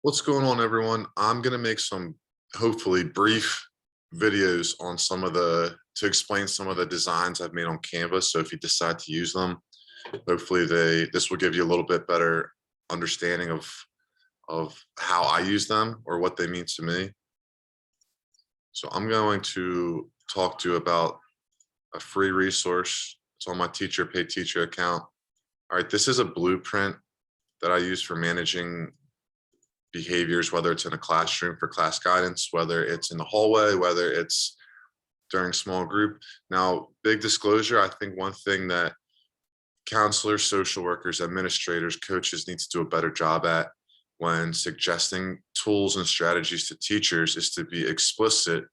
What's going on, everyone? I'm going to make some hopefully brief videos on to explain some of the designs I've made on Canvas. So if you decide to use them, hopefully this will give you a little bit better understanding of how I use them or what they mean to me. So I'm going to talk to you about a free resource. It's on my Teacher Pay Teacher account. All right, this is a blueprint that I use for managing behaviors, whether it's in a classroom for class guidance, whether it's in the hallway, whether it's during small group. Now, big disclosure, I think one thing that counselors, social workers, administrators, coaches need to do a better job at when suggesting tools and strategies to teachers is to be explicit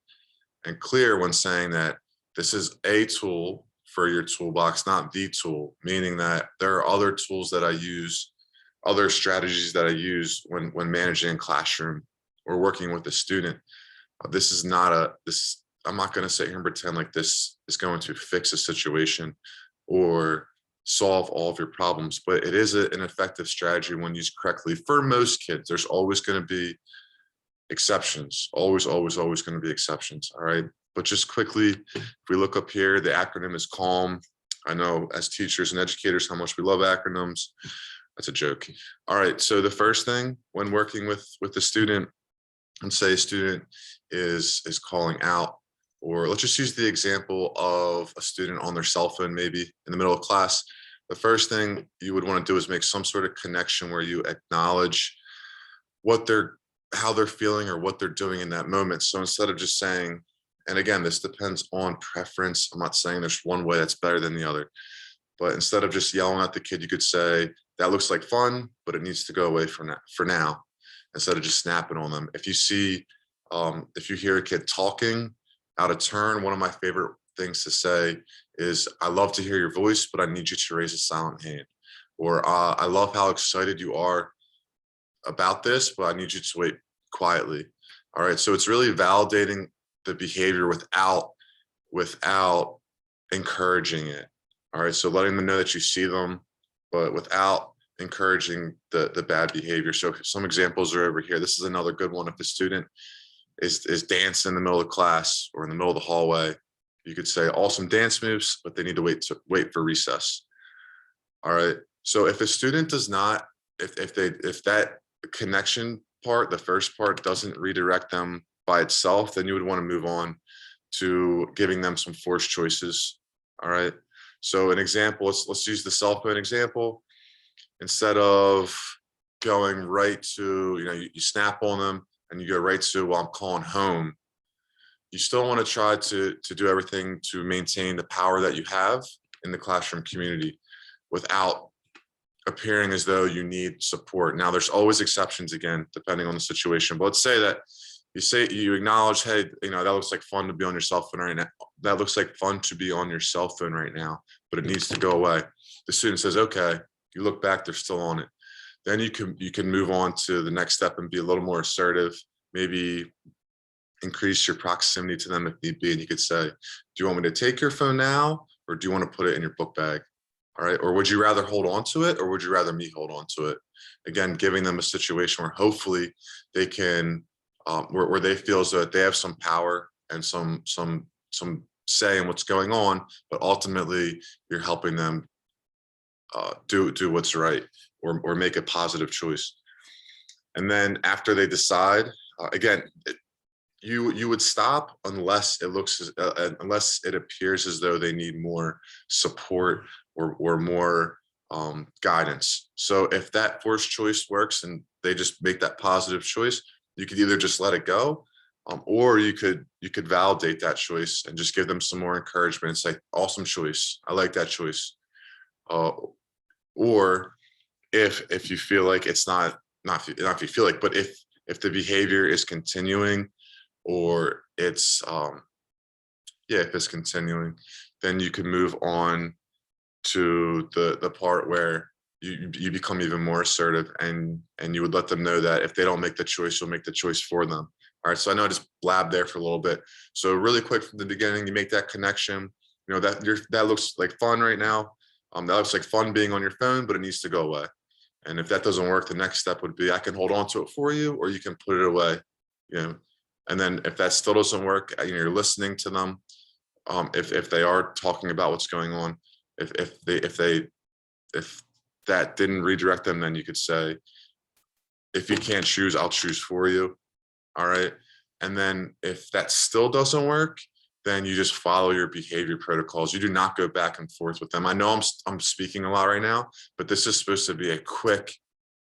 and clear when saying that this is a tool for your toolbox, not the tool, meaning that there are other tools that I use, other strategies that I use when managing a classroom or working with a student. This is not I'm not going to sit here and pretend like this is going to fix a situation or solve all of your problems, but it is an effective strategy when used correctly for most kids. There's always going to be exceptions, always going to be exceptions. All right. But just quickly, if we look up here, the acronym is CALM. I know as teachers and educators how much we love acronyms. That's a joke. All right. So the first thing when working with the student, and say a student is calling out, or let's just use the example of a student on their cell phone, maybe in the middle of class. The first thing you would want to do is make some sort of connection where you acknowledge how they're feeling or what they're doing in that moment. So instead of just saying, and again, this depends on preference. I'm not saying there's one way that's better than the other, but instead of just yelling at the kid, you could say, that looks like fun, but it needs to go away for now, instead of just snapping on them. If you hear a kid talking out of turn, one of my favorite things to say is, I love to hear your voice, but I need you to raise a silent hand. Or I love how excited you are about this, but I need you to wait quietly. All right, so it's really validating the behavior without encouraging it. All right, so letting them know that you see them, but without encouraging the bad behavior. So some examples are over here. This is another good one. If a student is dancing in the middle of class or in the middle of the hallway, you could say awesome dance moves, but they need to wait for recess. All right. So if a student does not, if that connection part, the first part, doesn't redirect them by itself, then you would want to move on to giving them some forced choices. All right. So an example, let's use the cell phone example. Instead of going right to, you snap on them and you go right to, well, I'm calling home. You still want to try to do everything to maintain the power that you have in the classroom community without appearing as though you need support. Now, there's always exceptions, again, depending on the situation. But let's say that you acknowledge, hey, that looks like fun to be on your cell phone right now. That looks like fun to be on your cell phone right now, but it needs to go away. The student says, okay. You look back, they're still on it. Then you can move on to the next step and be a little more assertive, maybe increase your proximity to them if need be. And you could say, do you want me to take your phone now, or do you want to put it in your book bag? All right. Or would you rather hold on to it, or would you rather me hold on to it? Again, giving them a situation where hopefully they can, where they feel as though they have some power and some say in what's going on, but ultimately you're helping them do what's right, or make a positive choice. And then after they decide, again, you would stop unless it appears as though they need more support or more guidance. So if that forced choice works and they just make that positive choice, you could either just let it go, or you could validate that choice and just give them some more encouragement and say, awesome choice, I like that choice. Or if you feel like it's not if you feel like, but if the behavior is continuing, or it's if it's continuing, then you can move on to the part where you become even more assertive, and you would let them know that if they don't make the choice, you'll make the choice for them. All right, so I know I just blabbed there for a little bit. So really quick from the beginning, you make that connection. That looks like fun right now. That looks like fun being on your phone, but it needs to go away. And if that doesn't work, the next step would be I can hold on to it for you, or you can put it away, you know. And then if that still doesn't work, you're listening to them. If they are talking about what's going on, if that didn't redirect them, then you could say, if you can't choose, I'll choose for you. All right. And then if that still doesn't work, then you just follow your behavior protocols. You do not go back and forth with them. I know I'm speaking a lot right now, but this is supposed to be a quick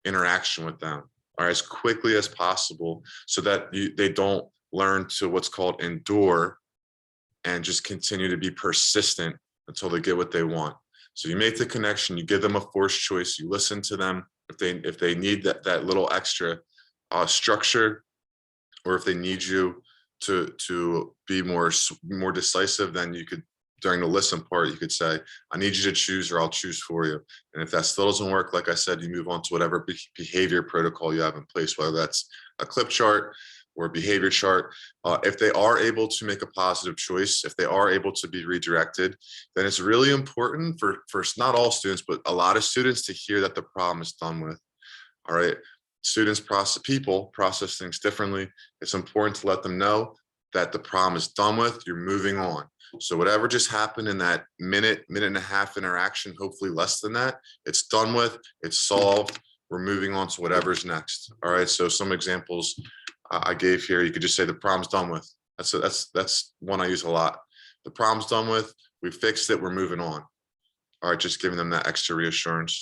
interaction with them, all right, as quickly as possible, so that they don't learn to what's called endure and just continue to be persistent until they get what they want. So you make the connection, you give them a forced choice, you listen to them. If they need that little extra structure, or if they need you to be more decisive, then you could, during the listen part, you could say, I need you to choose, or I'll choose for you. And if that still doesn't work, like I said, you move on to whatever behavior protocol you have in place, whether that's a clip chart or a behavior chart. If they are able to make a positive choice, if they are able to be redirected, then it's really important for not all students, but a lot of students, to hear that the problem is done with. All right. People process things differently. It's important to let them know that the problem is done with, you're moving on. So whatever just happened in that minute and a half interaction, hopefully less than that, it's done with, it's solved, we're moving on to whatever's next. All right. So some examples I gave here, you could just say the problem's done with. That's one I use a lot. The problem's done with, we fixed it, we're moving on. All right, just giving them that extra reassurance.